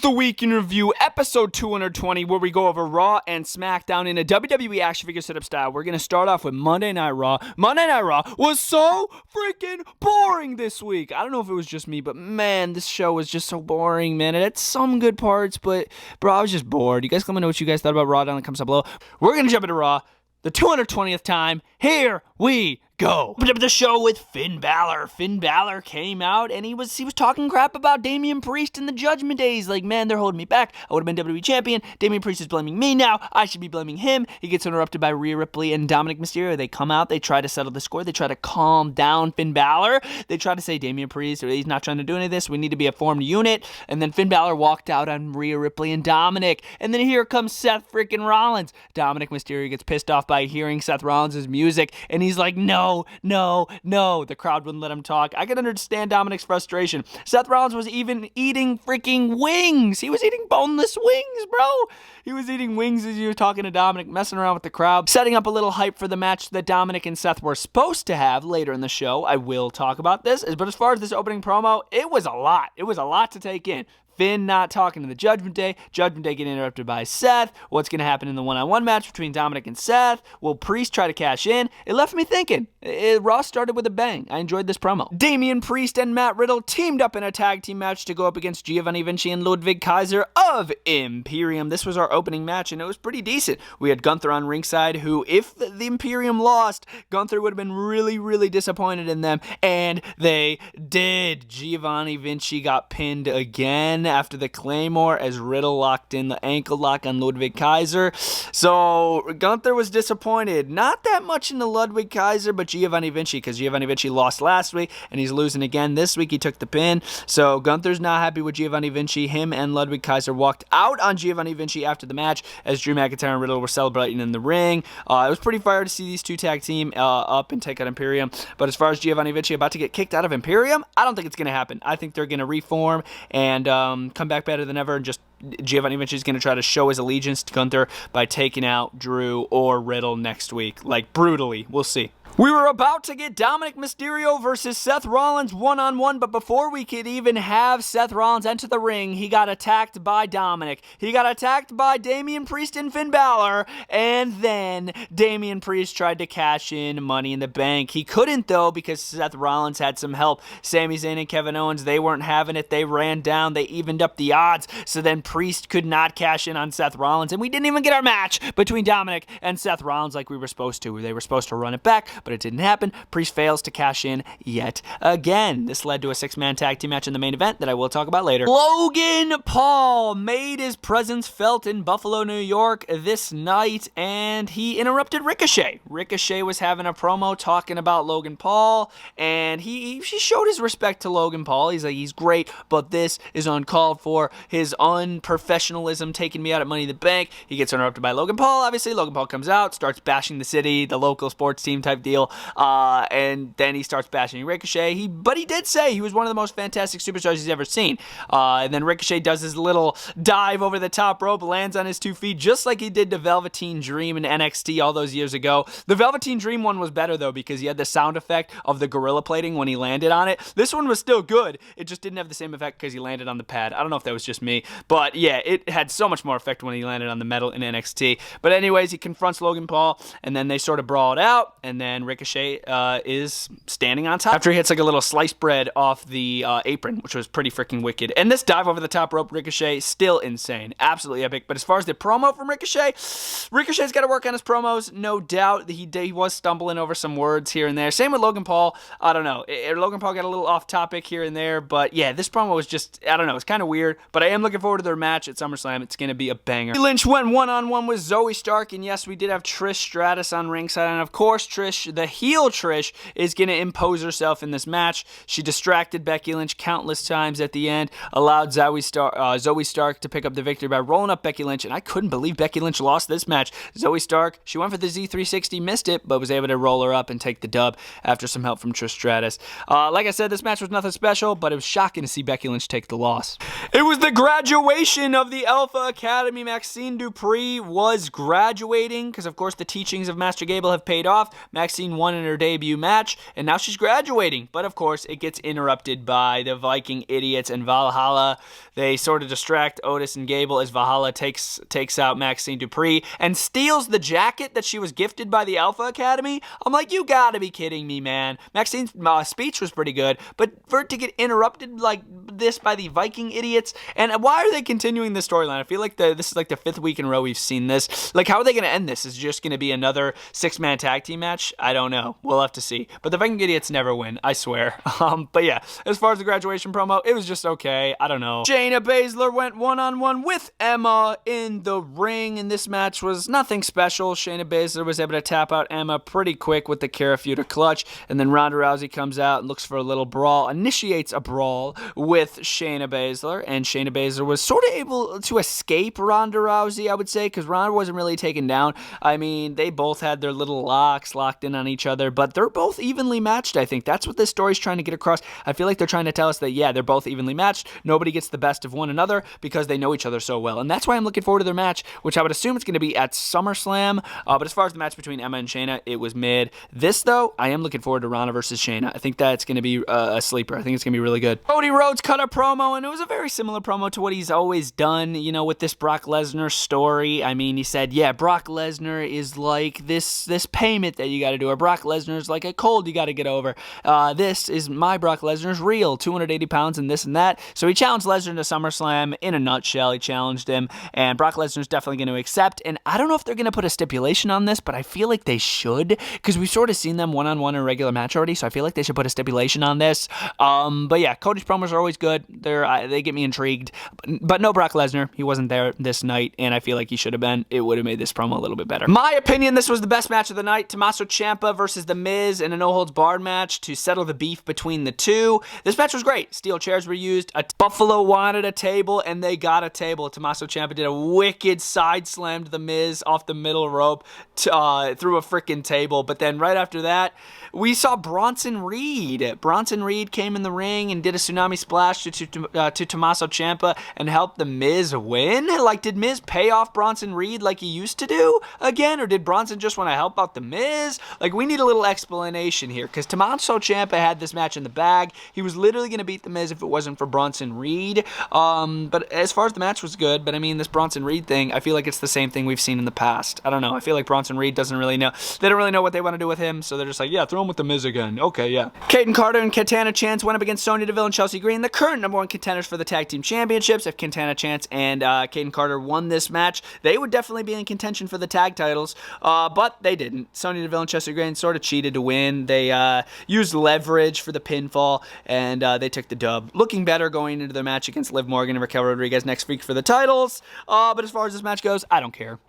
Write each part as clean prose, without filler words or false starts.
the Week in Review, episode 220, where we go over Raw and Smackdown in a WWE action figure setup style. We're going to start off with Monday Night Raw. Monday Night Raw was so freaking boring this week. I don't know if it was just me, but man, this show was just so boring, man. It had some good parts, but bro, I was just bored. You guys let me know what you guys thought about Raw down in the comments below. We're going to jump into Raw, the 220th time. Here we go. Opened up the show with Finn Balor. Finn Balor came out and he was talking crap about Damian Priest in the Judgment Days. Like, man, they're holding me back. I would have been WWE champion. Damian Priest is blaming me now. I should be blaming him. He gets interrupted by Rhea Ripley and Dominic Mysterio. They come out. They try to settle the score. They try to calm down Finn Balor. They try to say Damian Priest, he's not trying to do any of this. We need to be a formed unit. And then Finn Balor walked out on Rhea Ripley and Dominic. And then here comes Seth freaking Rollins. Dominic Mysterio gets pissed off by hearing Seth Rollins' music. And he's like, no. The crowd wouldn't let him talk. I can understand Dominic's frustration. Seth Rollins was even eating freaking wings. He was eating boneless wings, bro. He was eating wings as he was talking to Dominic, messing around with the crowd, setting up a little hype for the match that Dominic and Seth were supposed to have later in the show. I will talk about this. But as far as this opening promo, it was a lot. It was a lot to take in. Finn not talking to the Judgment Day getting interrupted by Seth. What's going to happen in the one-on-one match between Dominic and Seth? Will Priest try to cash in? It left me thinking. Raw started with a bang. I enjoyed this promo. Damian Priest and Matt Riddle teamed up in a tag team match to go up against Giovanni Vinci and Ludwig Kaiser of Imperium. This was our opening match, and it was pretty decent. We had Gunther on ringside, who, if the Imperium lost, Gunther would have been really, really disappointed in them, and they did. Giovanni Vinci got pinned again after the Claymore as Riddle locked in the ankle lock on Ludwig Kaiser. So Gunther was disappointed. Not that much in the Ludwig Kaiser, but Giovanni Vinci, because Giovanni Vinci lost last week and he's losing again this week. He took the pin. So Gunther's not happy with Giovanni Vinci. Him and Ludwig Kaiser walked out on Giovanni Vinci after the match as Drew McIntyre and Riddle were celebrating in the ring. It was pretty fire to see these two tag team up and take out Imperium. But as far as Giovanni Vinci about to get kicked out of Imperium, I don't think it's going to happen. I think they're going to reform and come back better than ever, and just Giovanni Vinci is going to try to show his allegiance to Gunther by taking out Drew or Riddle next week, like brutally. We'll see. We were about to get Dominic Mysterio versus Seth Rollins one-on-one, but before we could even have Seth Rollins enter the ring, he got attacked by Dominic. He got attacked by Damian Priest and Finn Balor, and then Damian Priest tried to cash in Money in the Bank. He couldn't, though, because Seth Rollins had some help. Sami Zayn and Kevin Owens, they weren't having it. They ran down. They evened up the odds, so then Priest could not cash in on Seth Rollins, and we didn't even get our match between Dominic and Seth Rollins like we were supposed to. They were supposed to run it back, but it didn't happen. Priest fails to cash in yet again. This led to a 6-man tag team match in the main event that I will talk about later. Logan Paul made his presence felt in Buffalo, New York this night, and he interrupted Ricochet. Ricochet was having a promo talking about Logan Paul, and he showed his respect to Logan Paul. He's like, he's great, but this is uncalled for. His unprofessionalism taking me out at Money in the Bank. He gets interrupted by Logan Paul. Obviously, Logan Paul comes out, starts bashing the city, the local sports team type deal. And then he starts bashing Ricochet. But he did say he was one of the most fantastic superstars he's ever seen. And then Ricochet does his little dive over the top rope, lands on his 2 feet, just like he did to Velveteen Dream in NXT all those years ago. The Velveteen Dream one was better, though, because he had the sound effect of the gorilla plating when he landed on it. This one was still good. It just didn't have the same effect because he landed on the pad. I don't know if that was just me. But yeah, it had so much more effect when he landed on the metal in NXT. But anyways, he confronts Logan Paul, and then they sort of brawl it out, and then Ricochet is standing on top after he hits like a little sliced bread off the apron, which was pretty freaking wicked. And this dive over the top rope, Ricochet, still insane. Absolutely epic. But as far as the promo from Ricochet's got to work on his promos, no doubt. He was stumbling over some words here and there. Same with Logan Paul. I don't know. Logan Paul got a little off topic here and there, but yeah, this promo was just, I don't know, it's kind of weird, but I am looking forward to their match at SummerSlam. It's going to be a banger. Lynch went one-on-one with Zoe Stark, and yes, we did have Trish Stratus on ringside, and of course, Trish, the heel Trish, is going to impose herself in this match. She distracted Becky Lynch countless times at the end, allowed Zoe Stark to pick up the victory by rolling up Becky Lynch, and I couldn't believe Becky Lynch lost this match. Zoe Stark, she went for the Z360, missed it, but was able to roll her up and take the dub after some help from Trish Stratus. Like I said, this match was nothing special, but it was shocking to see Becky Lynch take the loss. It was the graduation of the Alpha Academy. Maxine Dupree was graduating because, of course, the teachings of Master Gable have paid off. Maxine Maxine won in her debut match, and now she's graduating. But of course, it gets interrupted by the Viking idiots and Valhalla. They sort of distract Otis and Gable as Valhalla takes out Maxine Dupree and steals the jacket that she was gifted by the Alpha Academy. I'm like, you gotta be kidding me, man. Maxine's speech was pretty good, but for it to get interrupted like this by the Viking idiots, and why are they continuing this storyline? I feel like this is like the 5th week in a row we've seen this. Like, how are they going to end this? Is it just going to be another 6-man tag team match? I don't know. We'll have to see. But the Viking idiots never win, I swear. But yeah, as far as the graduation promo, it was just okay. I don't know. Shayna Baszler went one-on-one with Emma in the ring, and this match was nothing special. Shayna Baszler was able to tap out Emma pretty quick with the Karafuda clutch, and then Ronda Rousey comes out and looks for a little brawl, initiates a brawl with Shayna Baszler, and Shayna Baszler was sort of able to escape Ronda Rousey, I would say, because Ronda wasn't really taken down. I mean, they both had their little locks locked in on each other, but they're both evenly matched, I think. That's what this story's trying to get across. I feel like they're trying to tell us that, yeah, they're both evenly matched. Nobody gets the best of one another because they know each other so well, and that's why I'm looking forward to their match, which I would assume it's going to be at SummerSlam, but as far as the match between Emma and Shayna, it was mid. This, though, I am looking forward to Ronda versus Shayna. I think that's going to be a sleeper. I think it's going to be really good. Cody Rhodes cut a promo, and it was a very similar promo to what he's always done, you know, with this Brock Lesnar story. I mean, he said, yeah, Brock Lesnar is like this payment that you got to do, or Brock Lesnar is like a cold you got to get over. This is my Brock Lesnar's real, 280 pounds and this and that. So he challenged Lesnar to SummerSlam in a nutshell. He challenged him, and Brock Lesnar's definitely going to accept, and I don't know if they're going to put a stipulation on this, but I feel like they should, because we've sort of seen them one-on-one in a regular match already, so I feel like they should put a stipulation on this. But yeah, Cody's promos are always good. They get me intrigued, but no Brock Lesnar. He wasn't there this night, and I feel like he should have been. It would have made this promo a little bit better. My opinion, this was the best match of the night. Tommaso Ciampa versus The Miz in a no-holds-barred match to settle the beef between the two. This match was great. Steel chairs were used. Buffalo wanted a table, and they got a table. Tommaso Ciampa did a wicked side slam to The Miz off the middle rope through a freaking table, but then right after that, we saw Bronson Reed. Bronson Reed came in the ring and did a tsunami splash to Tommaso Ciampa and helped The Miz win? Like, did Miz pay off Bronson Reed like he used to do again? Or did Bronson just want to help out The Miz? Like, we need a little explanation here, because Tommaso Ciampa had this match in the bag. He was literally going to beat The Miz if it wasn't for Bronson Reed. But as far as the match was good, but I mean, this Bronson Reed thing, I feel like it's the same thing we've seen in the past. I don't know. I feel like Bronson Reed doesn't really know. They don't really know what they want to do with him, so they're just like, yeah, throw him with The Miz again. Okay, yeah. Caden Carter and Katana Chance went up against Sonya Deville and Chelsea Green, the current #1 contenders for the tag team championships. If Katana Chance and Caden Carter won this match, they would definitely be in contention for the tag titles, but they didn't. Sonya Deville and Chelsea Green sort of cheated to win. They used leverage for the pinfall, and they took the dub. Looking better going into their match against Liv Morgan and Raquel Rodriguez next week for the titles, but as far as this match goes, I don't care.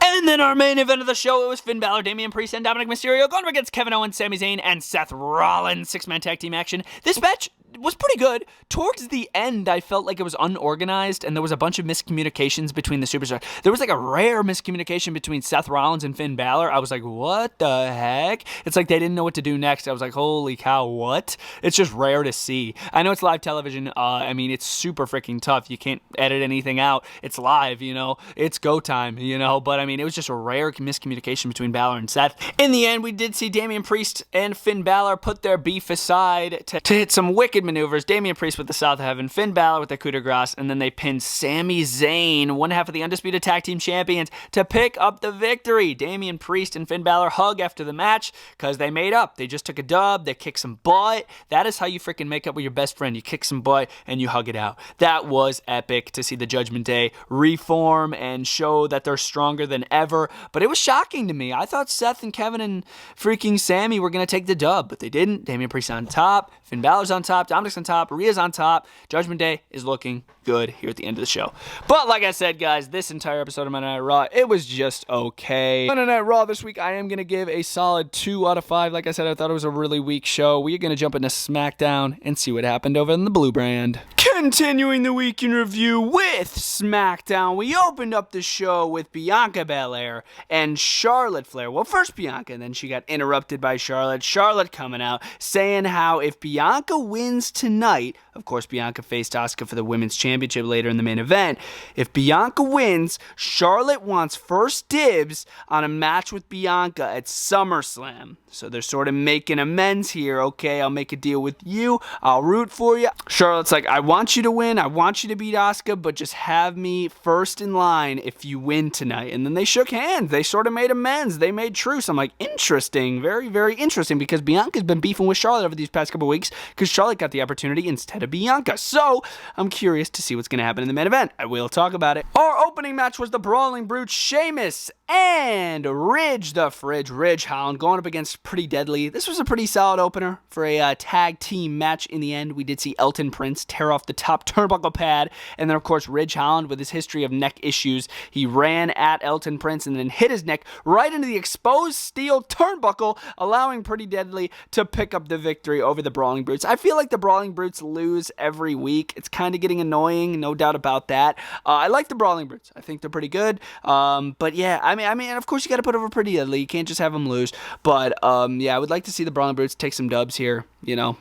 And then our main event of the show, it was Finn Balor, Damian Priest, and Dominic Mysterio going up against Kevin Owens, Sami Zayn, and Seth Rollins. 6-man tag team action. This match was pretty good. Towards the end, I felt like it was unorganized, and there was a bunch of miscommunications between the superstars. There was like a rare miscommunication between Seth Rollins and Finn Balor. I was like, what the heck? It's like they didn't know what to do next. I was like, holy cow, what? It's just rare to see. I know it's live television. I mean, it's super freaking tough. You can't edit anything out. It's live, you know. It's go time, you know. But I mean, it was just a rare miscommunication between Balor and Seth. In the end, we did see Damian Priest and Finn Balor put their beef aside to hit some wicked maneuvers. Damian Priest with the South of Heaven, Finn Balor with the coup de grace, and then they pinned Sami Zayn, one half of the Undisputed Tag Team Champions, to pick up the victory. Damian Priest and Finn Balor hug after the match because they made up. They just took a dub. They kicked some butt. That is how you freaking make up with your best friend. You kick some butt and you hug it out. That was epic to see the Judgment Day reform and show that they're stronger than ever. But it was shocking to me. I thought Seth and Kevin and freaking Sammy were going to take the dub, but they didn't. Damian Priest on top. Finn Balor's on top. Dominic's on top. Rhea's on top. Judgment Day is looking good here at the end of the show. But like I said, guys, this entire episode of Monday Night Raw, it was just okay. Monday Night Raw this week, I am going to give a solid 2 out of 5. Like I said, I thought it was a really weak show. We're going to jump into SmackDown and see what happened over in the Blue Brand. Continuing the week in review with SmackDown, we opened up the show with Bianca Belair and Charlotte Flair. Well, first Bianca, and then she got interrupted by Charlotte. Charlotte coming out saying how if Bianca wins tonight, of course, Bianca faced Asuka for the Women's Championship, Championship later in the main event. If Bianca wins, Charlotte wants first dibs on a match with Bianca at SummerSlam. So they're sort of making amends here. Okay, I'll make a deal with you. I'll root for you. Charlotte's like, I want you to win. I want you to beat Asuka, but just have me first in line if you win tonight. And then they shook hands. They sort of made amends. They made truce. I'm like, interesting. Very, very interesting, because Bianca's been beefing with Charlotte over these past couple weeks because Charlotte got the opportunity instead of Bianca. So I'm curious to see what's going to happen in the main event. I will talk about it. Our opening match was the Brawling Brutes, Sheamus and Ridge Holland going up against Pretty Deadly. This was a pretty solid opener for a tag team match. In the end, we did see Elton Prince tear off the top turnbuckle pad, and then of course Ridge Holland, with his history of neck issues, he ran at Elton Prince and then hit his neck right into the exposed steel turnbuckle, allowing Pretty Deadly to pick up the victory over the Brawling Brutes. I feel like the Brawling Brutes lose every week. It's kind of getting annoying, no doubt about that. I like the Brawling Brutes. I think they're pretty good. But yeah, I mean, and of course you got to put over Pretty Deadly. You can't just have them lose. But yeah, I would like to see the Brawling Brutes take some dubs here,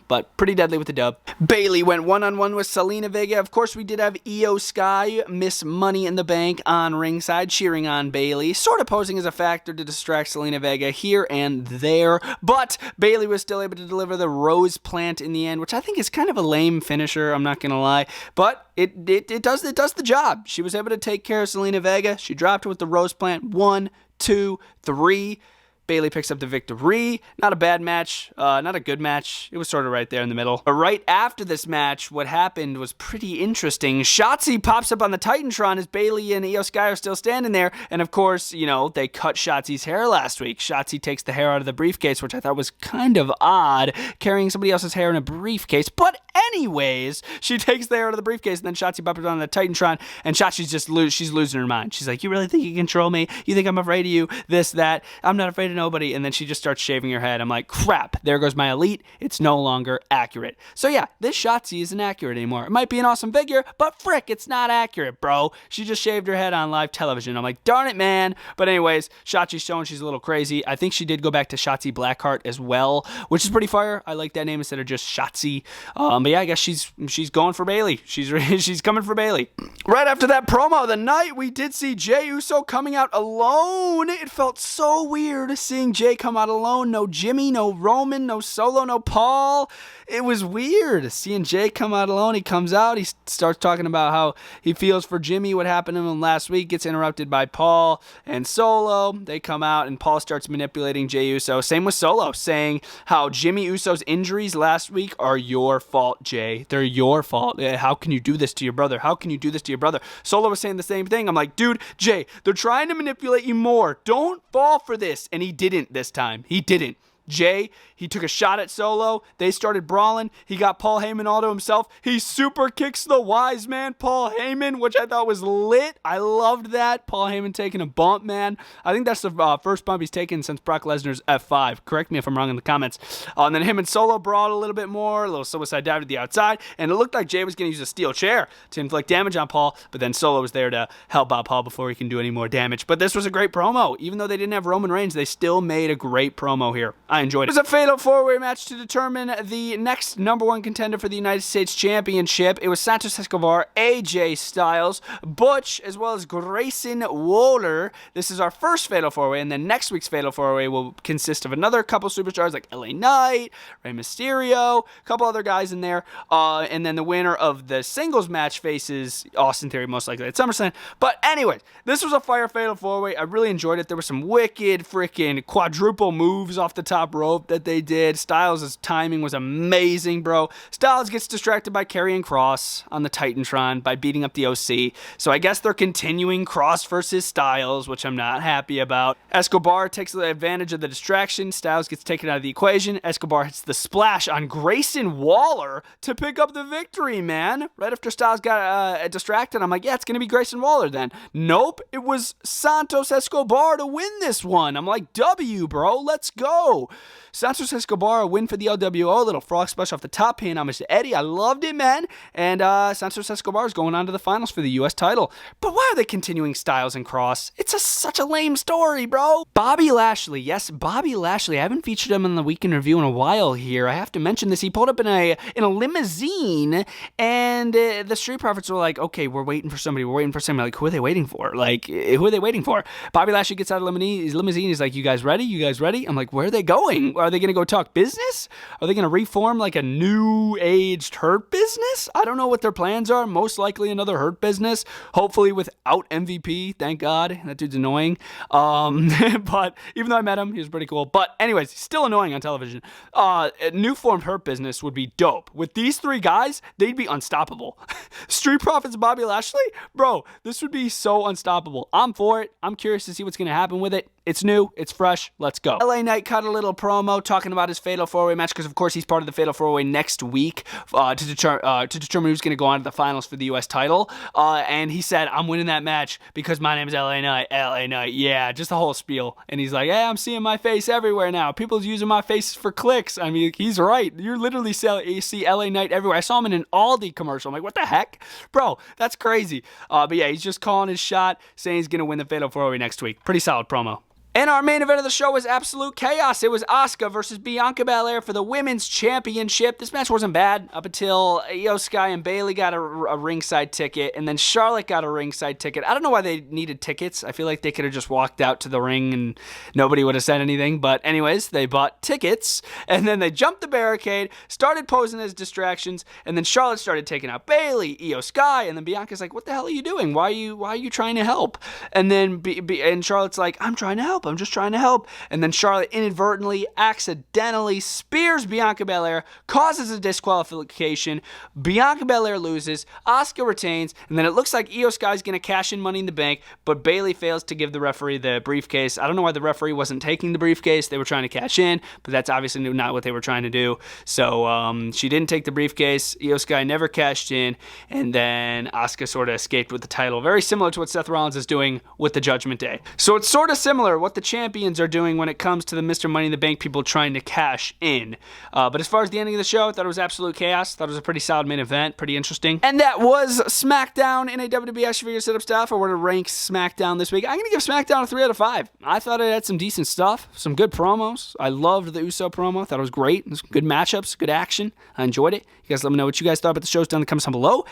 but Pretty Deadly with the dub. Bayley went one-on-one with Zelina Vega. Of course, we did have Io Sky, Miss Money in the Bank, on ringside, cheering on Bayley, sort of posing as a factor to distract Zelina Vega here and there. But Bayley was still able to deliver the Rose Plant in the end, which I think is kind of a lame finisher, I'm not going to lie. But it does the job. She was able to take care of Zelina Vega. She dropped her with the Rose Plant. 1, 2, 3. Bayley picks up the victory. Not a bad match, not a good match. It was sort of right there in the middle. But right after this match, what happened was pretty interesting. Shotzi pops up on the Titantron as Bayley and Io Sky are still standing there. And of course, they cut Shotzi's hair last week. Shotzi takes the hair out of the briefcase, which I thought was kind of odd, carrying somebody else's hair in a briefcase. But anyways, she takes the hair out of the briefcase, and then Shotzi pops up on the Titantron, and Shotzi's she's losing her mind. She's like, you really think you can control me? You think I'm afraid of you? This, that. I'm not afraid of nobody. And then she just starts shaving her head. I'm like, crap, there goes my elite. It's no longer accurate. So yeah, this Shotzi isn't accurate anymore. It might be an awesome figure, but frick, it's not accurate, bro. She just shaved her head on live television. I'm like, darn it, man. But anyways, Shotzi's showing she's a little crazy. I think she did go back to Shotzi Blackheart as well, which is pretty fire. I like that name instead of just Shotzi. But yeah, I guess she's going for Bayley. She's coming for Bayley. Right after that promo of the night, we did see Jey Uso coming out alone. It felt so weird seeing Jey come out alone. No Jimmy, no Roman, no Solo, no Paul. It was weird seeing Jey come out alone. He comes out, he starts talking about how he feels for Jimmy, what happened to him last week, gets interrupted by Paul and Solo. They come out and Paul starts manipulating Jey Uso. Same with Solo, saying how Jimmy Uso's injuries last week are your fault, Jey. They're your fault. How can you do this to your brother? How can you do this to your brother? Solo was saying the same thing. I'm like, dude, Jey, they're trying to manipulate you more. Don't fall for this. And he didn't this time. He didn't. Jey, he took a shot at Solo. They started brawling. He got Paul Heyman all to himself. He super kicks the wise man, Paul Heyman, which I thought was lit. I loved that. Paul Heyman taking a bump, man. I think that's the first bump he's taken since Brock Lesnar's F5. Correct me if I'm wrong in the comments. And then him and Solo brawled a little bit more. A little suicide dive to the outside. And it looked like Jey was going to use a steel chair to inflict damage on Paul. But then Solo was there to help out Paul before he can do any more damage. But this was a great promo. Even though they didn't have Roman Reigns, they still made a great promo here. I enjoyed it. It was a fatal four-way match to determine the next number one contender for the United States Championship. It was Santos Escobar, AJ Styles, Butch, as well as Grayson Waller. This is our first fatal four-way, and then next week's fatal four-way will consist of another couple superstars like LA Knight, Rey Mysterio, a couple other guys in there, and then the winner of the singles match faces Austin Theory most likely at SummerSlam. But anyways, this was a fire fatal four-way. I really enjoyed it. There were some wicked freaking quadruple moves off the top rope that they did. Styles' timing was amazing, bro. Styles gets distracted by Karrion Kross on the Titantron by beating up the OC. So I guess they're continuing Kross versus Styles, which I'm not happy about. Escobar takes the advantage of the distraction. Styles gets taken out of the equation. Escobar hits the splash on Grayson Waller to pick up the victory, man. Right after Styles got distracted, I'm like, yeah, it's going to be Grayson Waller then. Nope, it was Santos Escobar to win this one. I'm like, W, bro, let's go. Santos Escobar, a win for the LWO, a little frog splash off the top, pin on Mr. Eddie. I loved it, man. And Santos Escobar is going on to the finals for the U.S. title. But why are they continuing Styles and Cross? It's such a lame story, bro. Bobby Lashley. Yes, Bobby Lashley. I haven't featured him in the Weekend Review in a while here. I have to mention this. He pulled up in a limousine, and the Street Profits were like, okay, we're waiting for somebody. Like, who are they waiting for? Bobby Lashley gets out of his limousine. He's like, you guys ready? I'm like, where are they going? Are they going to go talk business? Are they going to reform like a new-aged Hurt Business? I don't know what their plans are. Most likely another Hurt Business. Hopefully without MVP. Thank God. That dude's annoying. But even though I met him, he was pretty cool. But anyways, still annoying on television. A new formed Hurt Business would be dope. With these three guys, they'd be unstoppable. Street Profits, Bobby Lashley? Bro, this would be so unstoppable. I'm for it. I'm curious to see what's going to happen with it. It's new. It's fresh. Let's go. LA Knight cut a little promo talking about his Fatal 4-Way match because, of course, he's part of the Fatal 4-Way next week to determine who's going to go on to the finals for the U.S. title. And he said, I'm winning that match because my name is LA Knight. LA Knight. Yeah, just the whole spiel. And he's like, hey, I'm seeing my face everywhere now. People's using my face for clicks. I mean, he's right. You literally see LA Knight everywhere. I saw him in an Aldi commercial. I'm like, what the heck? Bro, that's crazy. But yeah, he's just calling his shot, saying he's going to win the Fatal 4-Way next week. Pretty solid promo. And our main event of the show was absolute chaos. It was Asuka versus Bianca Belair for the Women's Championship. This match wasn't bad up until Io Sky and Bayley got a ringside ticket, and then Charlotte got a ringside ticket. I don't know why they needed tickets. I feel like they could have just walked out to the ring and nobody would have said anything. But anyways, they bought tickets, and then they jumped the barricade, started posing as distractions, and then Charlotte started taking out Bayley, Io Sky, and then Bianca's like, what the hell are you doing? Why are you trying to help? And then and Charlotte's like, I'm trying to help. I'm just trying to help. And then Charlotte inadvertently, accidentally spears Bianca Belair, causes a disqualification. Bianca Belair loses. Asuka retains. And then it looks like Io Sky's going to cash in Money in the Bank, but Bayley fails to give the referee the briefcase. I don't know why the referee wasn't taking the briefcase. They were trying to cash in, but that's obviously not what they were trying to do. So she didn't take the briefcase. Io Sky never cashed in. And then Asuka sort of escaped with the title. Very similar to what Seth Rollins is doing with the Judgment Day. So it's sort of similar what the champions are doing when it comes to the Mr. Money in the Bank people trying to cash in. But as far as the ending of the show, I thought it was absolute chaos. Thought it was a pretty solid main event. Pretty interesting. And that was Smackdown in a WWE action figure setup style. If I were to rank Smackdown this week, I'm going to give Smackdown a 3 out of 5. I thought it had some decent stuff. Some good promos. I loved the Uso promo. Thought it was great. It was good matchups. Good action. I enjoyed it. You guys let me know what you guys thought about the shows down in the comments down below.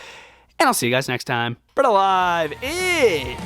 And I'll see you guys next time. Bretto Live is